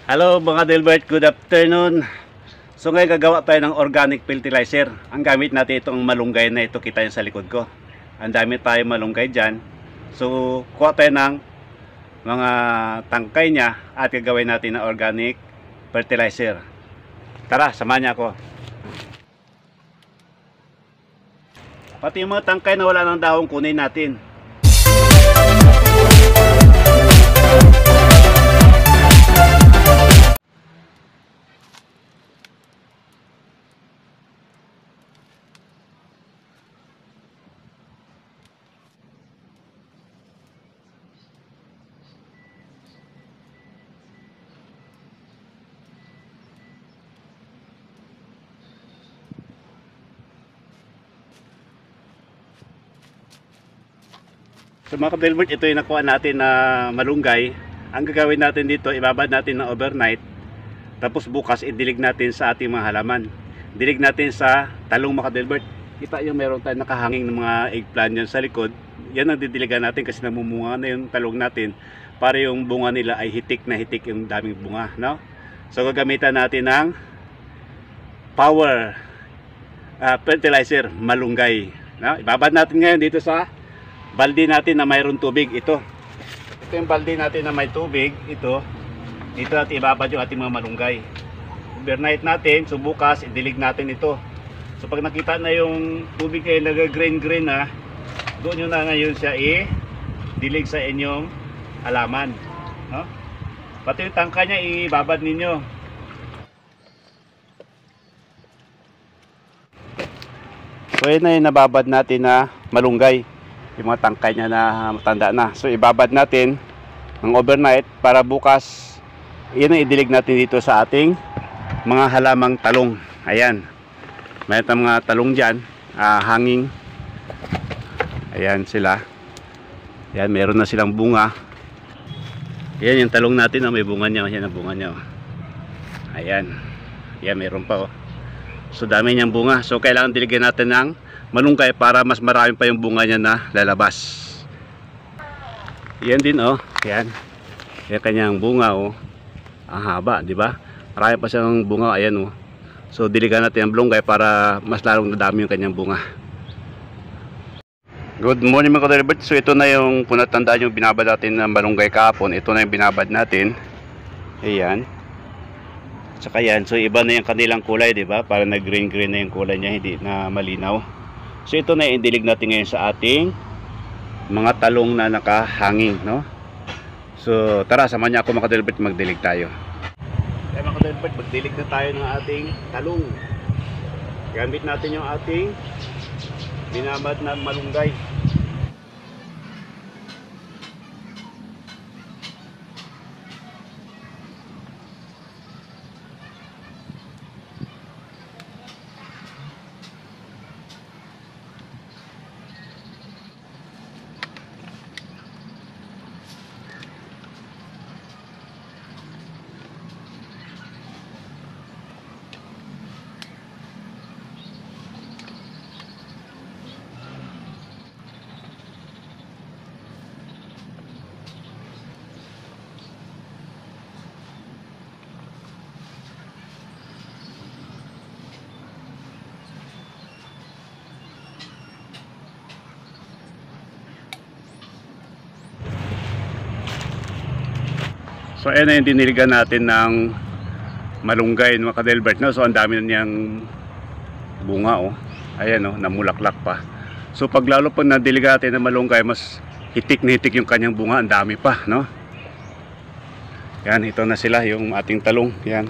Hello mga Delbert, good afternoon. So ngayon gagawa tayo ng organic fertilizer. Ang gamit natin itong malunggay na ito, kita nyo sa likod ko. Ang dami tayo malunggay dyan. So kuha tayo ng mga tangkay niya at gagawin natin ng organic fertilizer. Tara, samahan niya ako. Pati yung mga tangkay na wala ng dahon, kunin natin. So mga ka-Delbert, ito yung nakuha natin na malunggay. Ang gagawin natin dito, ibabad natin ng overnight. Tapos bukas, idilig natin sa ating mga halaman. Dilig natin sa talong mga ka-Delbert. Kita yung meron tayong nakahanging ng mga eggplant yan sa likod. Yan ang didiligan natin kasi namumunga na yung talong natin. Para yung bunga nila ay hitik na hitik yung daming bunga. No? So gagamitan natin ng power fertilizer, malunggay. No? Ibabad natin ngayon dito sa balde natin na mayroon tubig. Ito yung balde natin na may tubig. Ito natin ibabad yung ating mga malunggay. Overnight natin, so bukas idilig natin ito. So pag nakita na yung tubig ay nag-green na, doon nyo na ngayon siya i-dilig sa inyong halaman, no? Pati yung tangka nya ibabad ninyo. So yun na yung nababad natin na malunggay, yung mga tangkay niya na matanda na. So ibabad natin ng overnight para bukas yun ang idilig natin dito sa ating mga halamang talong. Ayan, mayroon tayong mga talong dyan, hanging. Ayan sila. Ayan, meron na silang bunga. Ayan yung talong natin, may bunga niya. Ayan ang bunga niya. Ayan, ayan, meron pa. So dami niyang bunga. So kailangan diligyan natin ng malunggay para mas marami pa yung bunga niya na lalabas. Yan din yan. Yan kanyang bunga ang haba, di ba? Marami pa siyang bunga, ayan So diligan natin ang malunggay para mas lalong nadami yung kanyang bunga. Good morning mga ka-Delbert. So ito na yung, kung natandaan yung binabad natin ng malunggay kahapon, ito na yung binabad natin. Ayan. Saka yan, so iba na yung kanilang kulay, di ba? Para nag-green na yung kulay niya, hindi na malinaw. So ito na yung indilig natin ngayon sa ating mga talong na nakahanging, no? So tara, samahan niya ako mga ka-Delbert, magdilig tayo. Kaya mga ka-Delbert, magdilig na tayo ng ating talong. Gamit natin yung ating binabad na malunggay. So ayan na yung diniligan natin ng malunggay mga ka-Delbert, no? So ang dami na niyang bunga ayan namulaklak pa. So pag lalo pag nadiligan natin ng malunggay, mas hitik na hitik yung kanyang bunga, ang dami pa, no? Yan, ito na sila yung ating talong. Yan,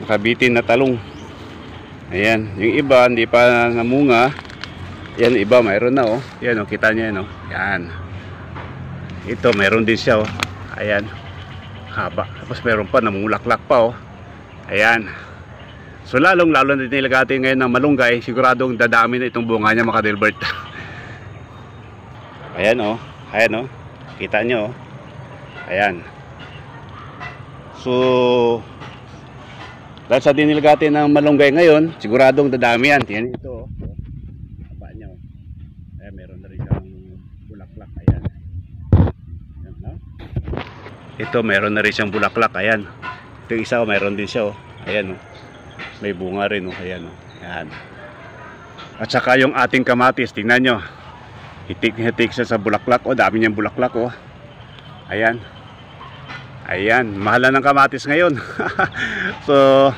nakabitin na talong. Ayan, yung iba hindi pa namunga. Yan, iba mayroon na yan kita niya yan yan. Ito mayroon din siya ayan, haba. Tapos mayroon pa namulaklak pa ayan. So lalo na nilagay natin ngayon ng malunggay, siguradong dadami na itong bunga niya mga ka-Delbert. Ayan ayan kita nyo ayan. So dahil sa dinilagay natin ng malunggay ngayon, siguradong dadami yan. Yan ito haba niya ayan, meron na rin siyang bulaklak. Ayan, ayan Ito, mayroon na rin siyang bulaklak. Ayan. Ito yung isa, mayroon din siya. Oh. Ayan. Oh. May bunga rin. Oh. Ayan. Oh. Ayan. At saka yung ating kamatis, tingnan nyo. Hitik-hitik siya sa bulaklak. Oh, dami niyang bulaklak. Oh. Ayan. Ayan. Mahal na ng kamatis ngayon. So,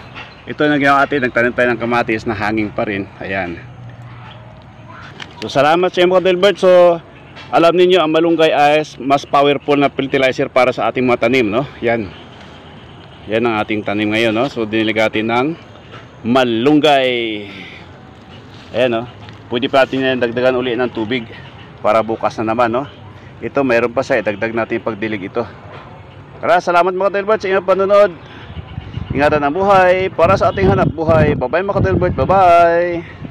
ito na ginawa natin. Nagtanim tayo ng kamatis na hanging pa rin. Ayan. So, salamat sa inyo mga Delbert. So, alam niyo ang malunggay ay mas powerful na fertilizer para sa ating mga tanim, no? Yan. Yan ang ating tanim ngayon, no? So diniligatan ng malunggay. Ayan, no? Pwede pa natin yan dagdagan uli ng tubig para bukas na naman, no? Ito mayroon pa siya, dagdag natin pagdilig ito. Kaya salamat mga Delbert sa inyong panonood. Ingatan ang buhay para sa ating hanap buhay. Bye bye mga Delbert, bye bye.